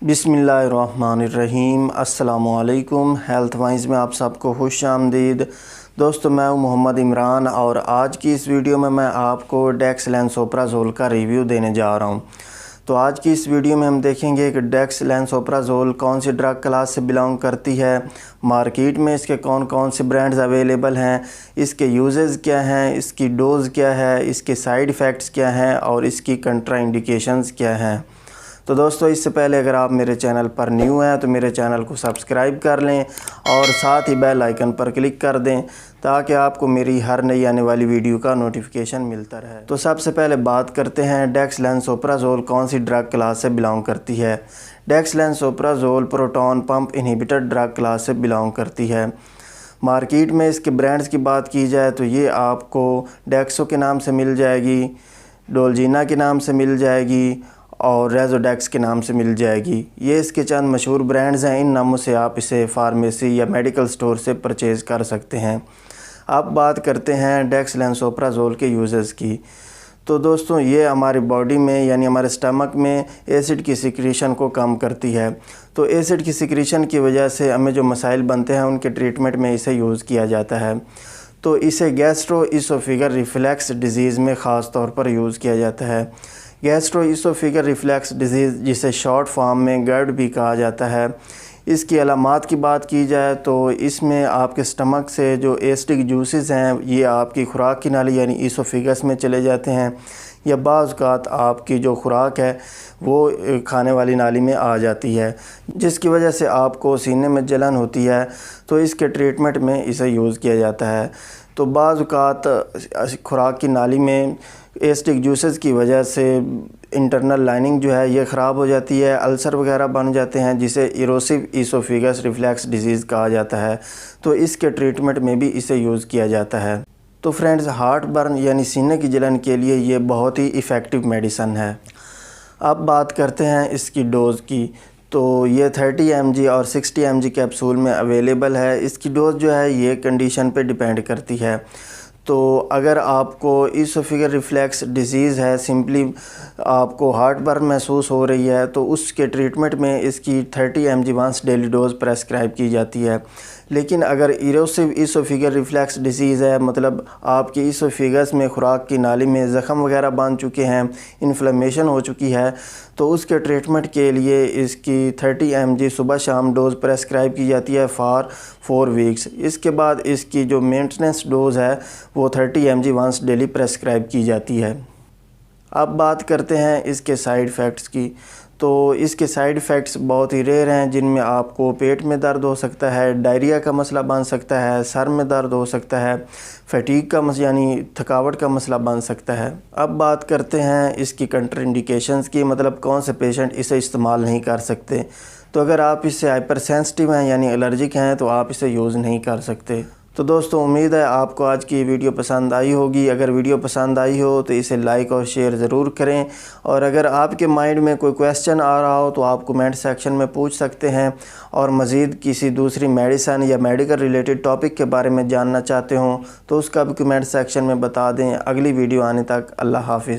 बिस्मिल्लाहिर्रहमानिर्रहीम। अस्सलामुअलैकुम। Health wise में आप सबको खुश आमदीद। दोस्तों, मैं हूं मोहम्मद इमरान और आज की इस वीडियो में मैं आपको डेक्सलैंसोप्राज़ोल का रिव्यू देने जा रहा हूं। तो आज की इस वीडियो में हम देखेंगे कि डेक्सलैंसोप्राज़ोल कौन सी ड्रग क्लास से बिलोंग करती है, मार्केट में इसके कौन कौन से ब्रांड्स अवेलेबल हैं, इसके यूजेस क्या हैं, इसकी डोज़ क्या है, इसके साइड इफ़ेक्ट्स क्या हैं और इसकी कंट्राइंडिकेशंस क्या हैं। तो दोस्तों, इससे पहले अगर आप मेरे चैनल पर न्यू हैं तो मेरे चैनल को सब्सक्राइब कर लें और साथ ही बेल आइकन पर क्लिक कर दें ताकि आपको मेरी हर नई आने वाली वीडियो का नोटिफिकेशन मिलता रहे। तो सबसे पहले बात करते हैं डेक्सलैंसोप्राज़ोल कौन सी ड्रग क्लास से बिलोंग करती है। Dexlansoprazole proton pump inhibitor drug class से बिलोंग करती है। मार्केट में इसके ब्रांड्स की बात की जाए तो ये आपको डेक्सो के नाम से मिल जाएगी, डोलजीना के नाम से मिल जाएगी और रेज़ोडेक्स के नाम से मिल जाएगी। ये इसके चंद मशहूर ब्रांड्स हैं। इन नामों से आप इसे फार्मेसी या मेडिकल स्टोर से परचेज़ कर सकते हैं। अब बात करते हैं डेक्सलैंसोप्राज़ोल के यूजेस की। तो दोस्तों, ये हमारी बॉडी में यानी हमारे स्टमक में एसिड की सिक्रीशन को कम करती है। तो एसिड की सिक्रीशन की वजह से हमें जो मसाइल बनते हैं उनके ट्रीटमेंट में इसे यूज़ किया जाता है। तो इसे गैस्ट्रोइसोफेगल रिफ्लक्स डिजीज़ में ख़ास तौर पर यूज़ किया जाता है। गैस्ट्रोइसोफेगल रिफ्लक्स डिजीज़, जिसे शॉर्ट फॉर्म में गैड भी कहा जाता है, इसकी अलामात की बात की जाए तो इसमें आपके स्टमक से जो एसिडिक जूसेस हैं ये आपकी खुराक की नाली यानी ईसोफेगस में चले जाते हैं, या बाज़ औक़ात आपकी जो खुराक है वो खाने वाली नाली में आ जाती है, जिसकी वजह से आपको सीने में जलन होती है। तो इसके ट्रीटमेंट में इसे यूज़ किया जाता है। तो बाज़ औक़ात खुराक की नाली में एसिडिक जूसेस की वजह से इंटरनल लाइनिंग जो है ये ख़राब हो जाती है, अल्सर वगैरह बन जाते हैं, जिसे इरोसिव ईसोफेगस रिफ्लक्स डिजीज़ कहा जाता है। तो इसके ट्रीटमेंट में भी इसे यूज़ किया जाता है। तो फ्रेंड्स, हार्ट बर्न यानी सीने की जलन के लिए ये बहुत ही इफ़ेक्टिव मेडिसन है। अब बात करते हैं इसकी डोज़ की। तो ये 30 mg और 60 mg कैप्सूल में अवेलेबल है। इसकी डोज़ जो है ये कंडीशन पे डिपेंड करती है। तो अगर आपको ईसोफेगल रिफ्लक्स डिजीज़ है, सिंपली आपको हार्ट बर्न महसूस हो रही है, तो उसके ट्रीटमेंट में इसकी 30 mg once daily dose prescribe की जाती है। लेकिन अगर इरोसिव ईसोफेगल रिफ्लक्स डिजीज़ है, मतलब आपकी ईसोफेगस में खुराक की नाली में ज़ख़म वगैरह बन चुके हैं, इन्फ्लेमेशन हो चुकी है, तो उसके ट्रीटमेंट के लिए इसकी 30 mg सुबह शाम डोज़ प्रेस्क्राइब की जाती है फॉर 4 वीक्स। इसके बाद इसकी जो मेंटेनेंस डोज़ है वो 30 mg वंस डेली प्रेस्क्राइब की जाती है। अब बात करते हैं इसके साइड इफ़ेक्ट्स की। तो इसके साइड इफ़ेक्ट्स बहुत ही रेयर हैं, जिनमें आपको पेट में दर्द हो सकता है, डायरिया का मसला बन सकता है, सर में दर्द हो सकता है, फटीग का यानी थकावट का मसला बन सकता है। अब बात करते हैं इसकी कंट्राइंडिकेशंस की, मतलब कौन से पेशेंट इसे इस्तेमाल नहीं कर सकते। तो अगर आप इससे हाइपर सेंसिटिव हैं यानी एलर्जिक हैं तो आप इसे यूज़ नहीं कर सकते। तो दोस्तों, उम्मीद है आपको आज की वीडियो पसंद आई होगी। अगर वीडियो पसंद आई हो तो इसे लाइक और शेयर ज़रूर करें, और अगर आपके माइंड में कोई क्वेश्चन आ रहा हो तो आप कमेंट सेक्शन में पूछ सकते हैं, और मज़ीद किसी दूसरी मेडिसिन या मेडिकल रिलेटेड टॉपिक के बारे में जानना चाहते हों तो उसका भी कमेंट सेक्शन में बता दें। अगली वीडियो आने तक अल्लाह हाफ़िज़।